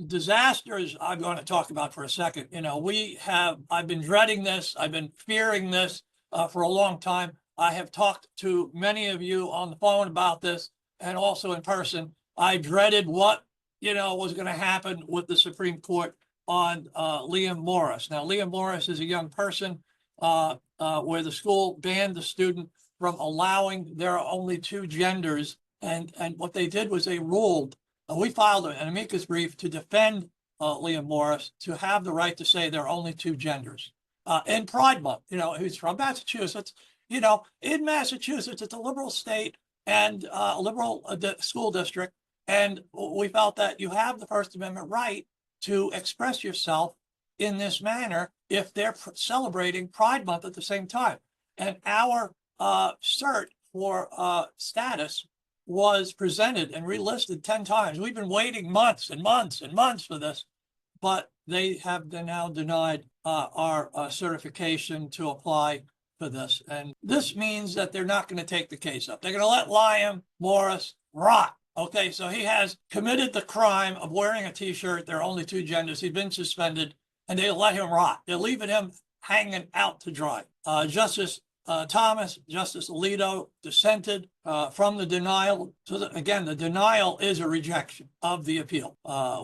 disasters I'm going to talk about for a second. I've been dreading this. I've been fearing this for a long time. I have talked to many of you on the phone about this and also in person. I dreaded what, was going to happen with the Supreme Court on Liam Morris. Now, Liam Morris is a young person where the school banned the student from allowing there are only two genders. And what they did was they ruled, we filed an amicus brief to defend Liam Morris to have the right to say there are only two genders. In Pride Month, he's from Massachusetts. In Massachusetts, it's a liberal state and a liberal school district. And we felt that you have the First Amendment right to express yourself in this manner if they're celebrating Pride Month at the same time. And our cert for status was presented and relisted 10 times. We've been waiting months and months and months for this, but they have now denied our certification to apply for this. And this means that they're not going to take the case up. They're going to let Liam Morris rot. Okay, so he has committed the crime of wearing a T-shirt. There are only two genders. He's been suspended, and they let him rot. They're leaving him hanging out to dry. Justice Thomas, Justice Alito dissented from the denial. So again, the denial is a rejection of the appeal.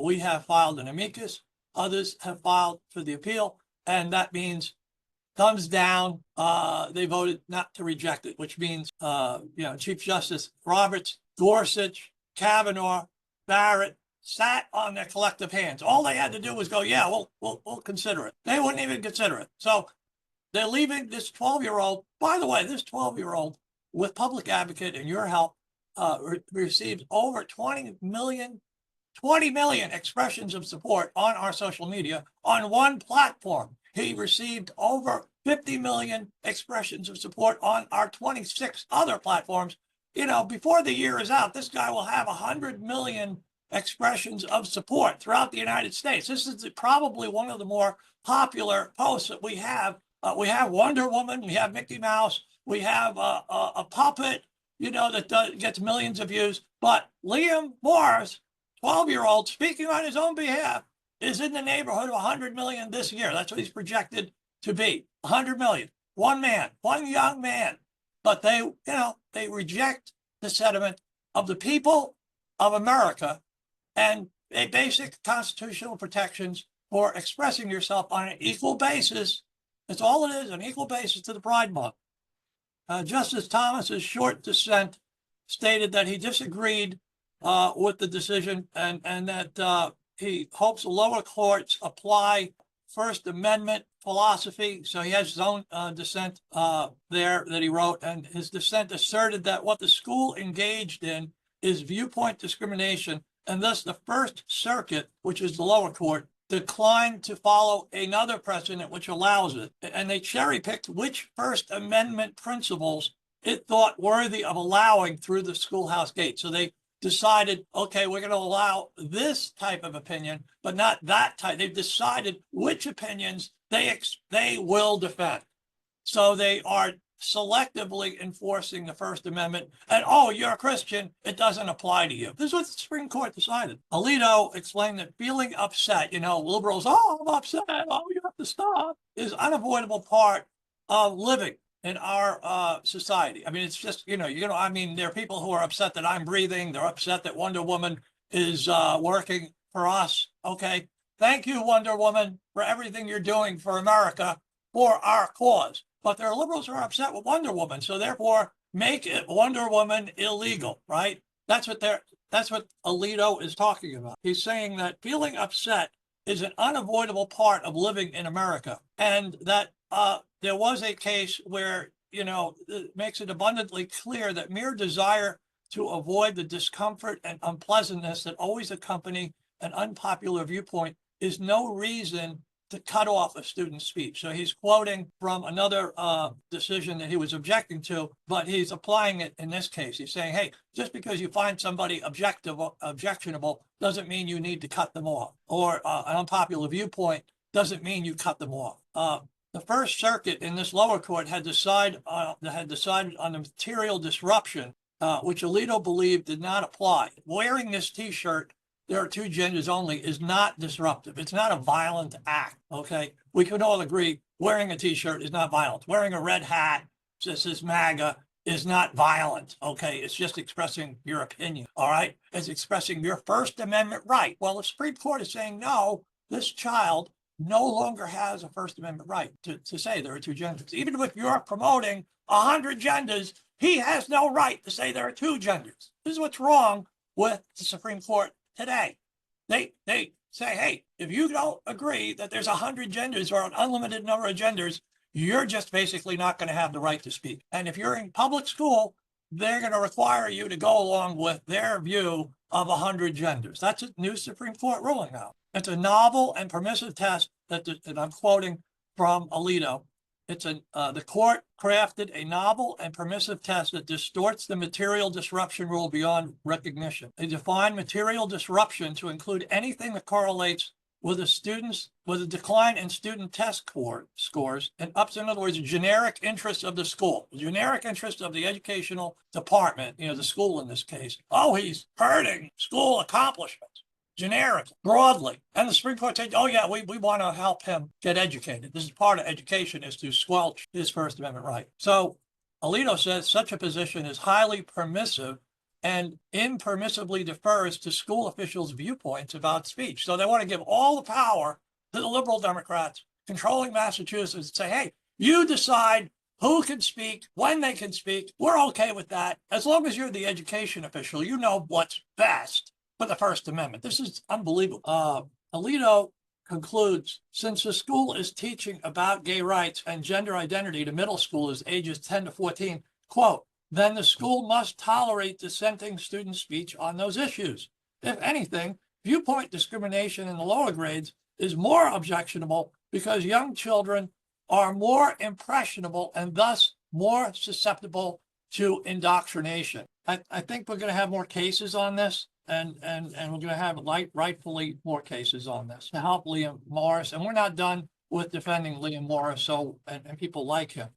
We have filed an amicus. Others have filed for the appeal, and that means thumbs down. They voted not to reject it, which means Chief Justice Roberts, Gorsuch, Kavanaugh, Barrett sat on their collective hands. All they had to do was go, yeah, we'll consider it. They wouldn't even consider it. So they're leaving this 12-year-old. By the way, this 12-year-old, with Public Advocate and your help, received over 20 million expressions of support on our social media on one platform. He received over 50 million expressions of support on our 26 other platforms. Before the year is out, this guy will have 100 million expressions of support throughout the United States. This is probably one of the more popular posts that we have. We have Wonder Woman, we have Mickey Mouse, we have a puppet, that gets millions of views. But Liam Morris, 12-year-old, speaking on his own behalf, is in the neighborhood of 100 million this year. That's what he's projected to be, 100 million. One man, one young man. But they reject the sentiment of the people of America and a basic constitutional protections for expressing yourself on an equal basis. That's all it is, an equal basis to the Pride Month. Justice Thomas's short dissent stated that he disagreed with the decision and that he hopes the lower courts apply First Amendment philosophy. So he has his own dissent there that he wrote, and his dissent asserted that what the school engaged in is viewpoint discrimination, and thus the First Circuit, which is the lower court, declined to follow another precedent which allows it. And they cherry-picked which First Amendment principles it thought worthy of allowing through the schoolhouse gate. So they decided, okay, we're going to allow this type of opinion, but not that type. They've decided which opinions they will defend. So they are selectively enforcing the First Amendment. And, oh, you're a Christian, it doesn't apply to you. This is what the Supreme Court decided. Alito explained that feeling upset, liberals, oh, I'm upset, oh, you have to stop, is unavoidable part of living in our society. I mean, it's just, there are people who are upset that I'm breathing. They're upset that Wonder Woman is working for us. Okay. Thank you, Wonder Woman, for everything you're doing for America, for our cause. But there are liberals who are upset with Wonder Woman. So therefore, make it Wonder Woman illegal, right? That's what Alito is talking about. He's saying that feeling upset is an unavoidable part of living in America. And that there was a case where, it makes it abundantly clear that mere desire to avoid the discomfort and unpleasantness that always accompany an unpopular viewpoint is no reason to cut off a student's speech. So he's quoting from another decision that he was objecting to, but he's applying it in this case. He's saying, hey, just because you find somebody objectionable doesn't mean you need to cut them off, or an unpopular viewpoint doesn't mean you cut them off. The First Circuit in this lower court had decided on the material disruption, which Alito believed did not apply. Wearing this T-shirt there are two genders only is not disruptive. It's not a violent act, okay? We can all agree wearing a t-shirt is not violent. Wearing a red hat that says MAGA is not violent, okay? It's just expressing your opinion, all right? It's expressing your First Amendment right. Well, the Supreme Court is saying, no, this child no longer has a First Amendment right to say there are two genders. Even if you're promoting 100 genders, he has no right to say there are two genders. This is what's wrong with the Supreme Court today. They say, hey, if you don't agree that there's 100 genders or an unlimited number of genders, you're just basically not going to have the right to speak. And if you're in public school, they're going to require you to go along with their view of 100 genders. That's a new Supreme Court ruling now. It's a novel and permissive test that I'm quoting from Alito. It's the court crafted a novel and permissive test that distorts the material disruption rule beyond recognition. They define material disruption to include anything that correlates with a decline in student test scores and ups, in other words, generic interests of the school, generic interest of the educational department, the school in this case. Oh, he's hurting school accomplishments. Generic, broadly. And the Supreme Court said, oh yeah, we want to help him get educated. This is part of education, is to squelch his First Amendment right. So Alito says such a position is highly permissive and impermissibly defers to school officials' viewpoints about speech. So they want to give all the power to the liberal Democrats controlling Massachusetts and say, hey, you decide who can speak, when they can speak. We're okay with that. As long as you're the education official, you know what's best for the First Amendment. This is unbelievable. Alito concludes, since the school is teaching about gay rights and gender identity to middle schoolers ages 10 to 14, quote, then the school must tolerate dissenting student speech on those issues. If anything, viewpoint discrimination in the lower grades is more objectionable because young children are more impressionable and thus more susceptible to indoctrination. I think we're going to have more cases on this. And we're going to have rightfully more cases on this to help Liam Morris. And we're not done with defending Liam Morris, and people like him.